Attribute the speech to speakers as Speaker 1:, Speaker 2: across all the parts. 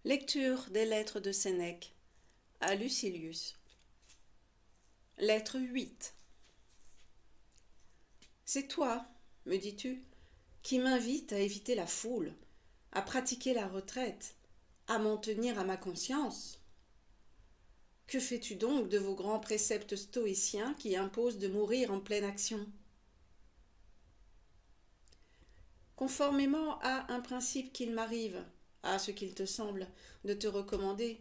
Speaker 1: Lecture des lettres de Sénèque à Lucilius. Lettre 8. C'est toi, me dis-tu, qui m'invites à éviter la foule, à pratiquer la retraite, à m'en tenir à ma conscience. Que fais-tu donc de vos grands préceptes stoïciens qui imposent de mourir en pleine action? Conformément à un principe qu'il m'arrive, à ce qu'il te semble, de te recommander,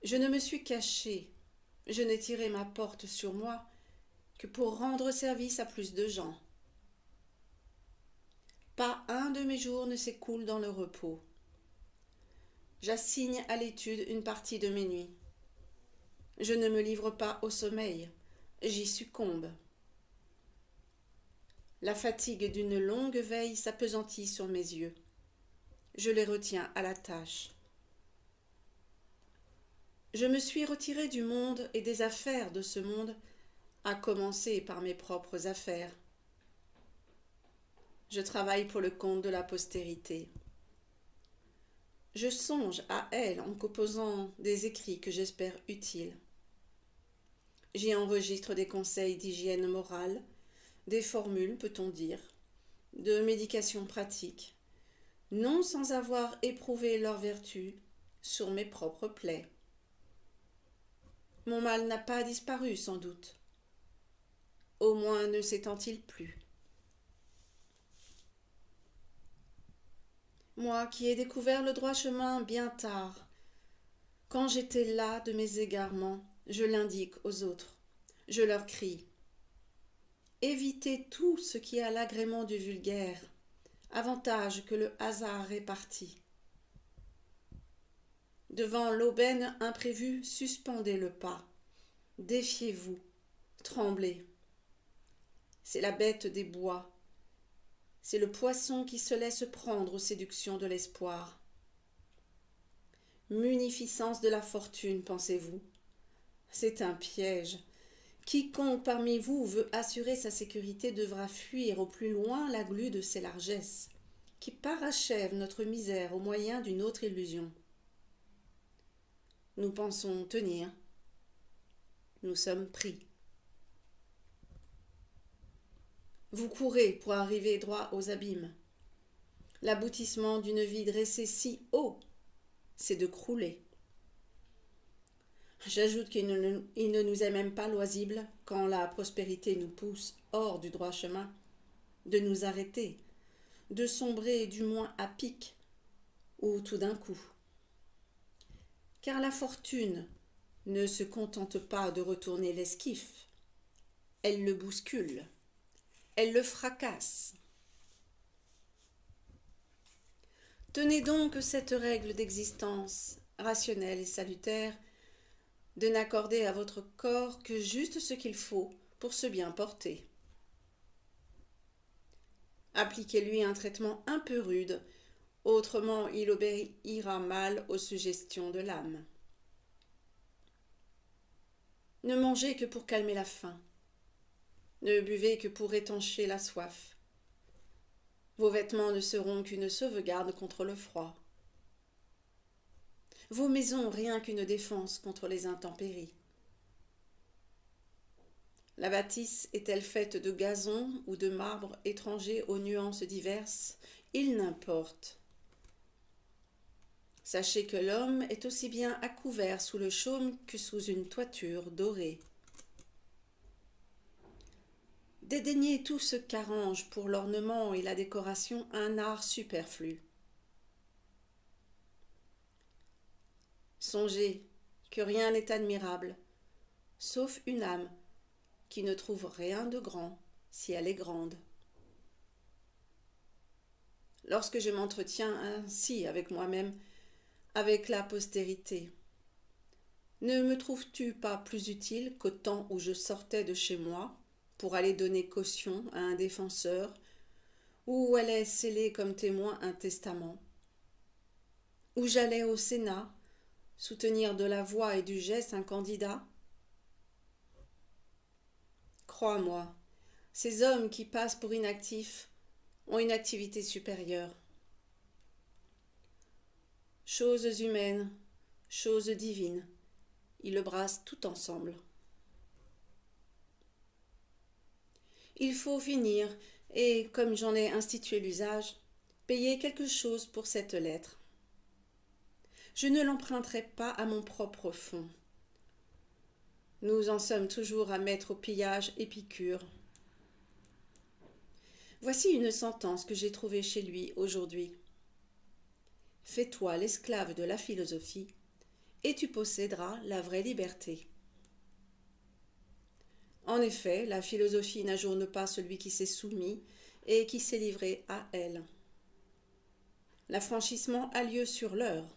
Speaker 1: je ne me suis caché, je n'ai tiré ma porte sur moi que pour rendre service à plus de gens. Pas un de mes jours ne s'écoule dans le repos. J'assigne à l'étude une partie de mes nuits. Je ne me livre pas au sommeil, j'y succombe. La fatigue d'une longue veille s'appesantit sur mes yeux. Je les retiens à la tâche. Je me suis retiré du monde et des affaires de ce monde, à commencer par mes propres affaires. Je travaille pour le compte de la postérité. Je songe à elle en composant des écrits que j'espère utiles. J'y enregistre des conseils d'hygiène morale, des formules, peut-on dire, de médication pratique, non sans avoir éprouvé leur vertu sur mes propres plaies. Mon mal n'a pas disparu, sans doute. Au moins ne s'étend-il plus. Moi qui ai découvert le droit chemin bien tard, quand j'étais las de mes égarements, je l'indique aux autres. Je leur crie: évitez tout ce qui a l'agrément du vulgaire, avantage que le hasard répartit. Devant l'aubaine imprévue, suspendez le pas. Défiez-vous, tremblez. C'est la bête des bois. C'est le poisson qui se laisse prendre aux séductions de l'espoir. Munificence de la fortune, pensez-vous? C'est un piège. Quiconque parmi vous veut assurer sa sécurité devra fuir au plus loin la glu de ses largesses, qui parachèvent notre misère au moyen d'une autre illusion. Nous pensons tenir. Nous sommes pris. Vous courez pour arriver droit aux abîmes. L'aboutissement d'une vie dressée si haut, c'est de crouler. J'ajoute qu'il ne nous est même pas loisible, quand la prospérité nous pousse hors du droit chemin, de nous arrêter, de sombrer du moins à pic, ou tout d'un coup. Car la fortune ne se contente pas de retourner l'esquif, elle le bouscule, elle le fracasse. Tenez donc cette règle d'existence, rationnelle et salutaire, de n'accorder à votre corps que juste ce qu'il faut pour se bien porter. Appliquez-lui un traitement un peu rude, autrement il obéira mal aux suggestions de l'âme. Ne mangez que pour calmer la faim. Ne buvez que pour étancher la soif. Vos vêtements ne seront qu'une sauvegarde contre le froid. Vos maisons rien qu'une défense contre les intempéries. La bâtisse est-elle faite de gazon ou de marbre étranger aux nuances diverses? Il n'importe. Sachez que l'homme est aussi bien à couvert sous le chaume que sous une toiture dorée. Dédaignez tout ce qu'arrange pour l'ornement et la décoration un art superflu. Songez que rien n'est admirable, sauf une âme qui ne trouve rien de grand si elle est grande. Lorsque je m'entretiens ainsi avec moi-même, avec la postérité, ne me trouves-tu pas plus utile qu'au temps où je sortais de chez moi pour aller donner caution à un défenseur, où allait sceller comme témoin un testament, où j'allais au Sénat soutenir de la voix et du geste un candidat? Crois-moi, ces hommes qui passent pour inactifs ont une activité supérieure. Choses humaines, choses divines, ils le brassent tout ensemble. Il faut finir, et comme j'en ai institué l'usage, payer quelque chose pour cette lettre. Je ne l'emprunterai pas à mon propre fonds. Nous en sommes toujours à mettre au pillage Épicure. Voici une sentence que j'ai trouvée chez lui aujourd'hui. Fais-toi l'esclave de la philosophie, et tu posséderas la vraie liberté. En effet, la philosophie n'ajourne pas celui qui s'est soumis et qui s'est livré à elle. L'affranchissement a lieu sur l'heure.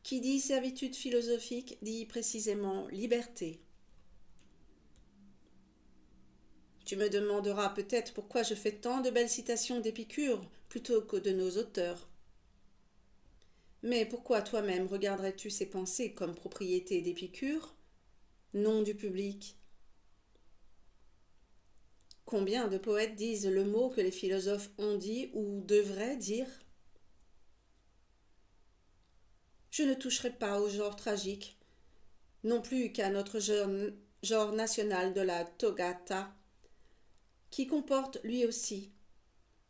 Speaker 1: Qui dit servitude philosophique dit précisément liberté. Tu me demanderas peut-être pourquoi je fais tant de belles citations d'Épicure plutôt que de nos auteurs. Mais pourquoi toi-même regarderais-tu ces pensées comme propriété d'Épicure, non du public? Combien de poètes disent le mot que les philosophes ont dit ou devraient dire? Je ne toucherai pas au genre tragique, non plus qu'à notre genre national de la Toccata, qui comporte lui aussi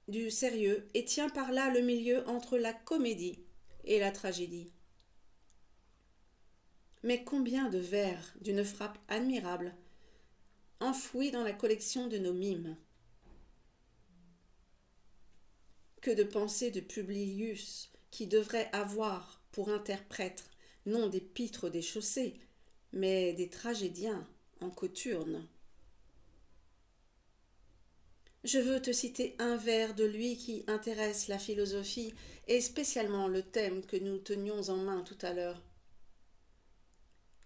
Speaker 1: du sérieux et tient par là le milieu entre la comédie et la tragédie. Mais combien de vers d'une frappe admirable, enfouis dans la collection de nos mimes. Que de pensées de Publius, qui devrait avoir pour interprètes non des pitres des chaussées, mais des tragédiens en cothurne. Je veux te citer un vers de lui qui intéresse la philosophie et spécialement le thème que nous tenions en main tout à l'heure.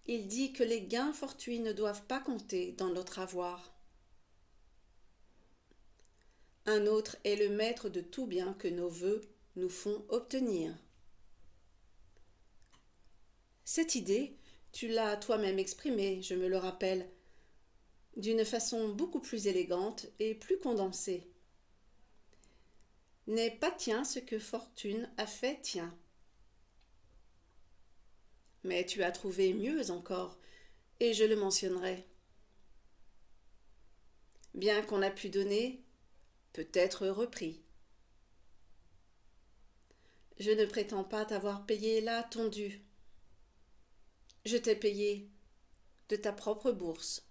Speaker 1: Il dit que les gains fortuits ne doivent pas compter dans notre avoir. Un autre est le maître de tout bien que nos vœux nous font obtenir. Cette idée, tu l'as toi-même exprimée, je me le rappelle, d'une façon beaucoup plus élégante et plus condensée. N'est pas tien ce que fortune a fait tien. Mais tu as trouvé mieux encore, et je le mentionnerai. Bien qu'on a pu donner, peut être repris. Je ne prétends pas t'avoir payé là ton dû. Je t'ai payé de ta propre bourse.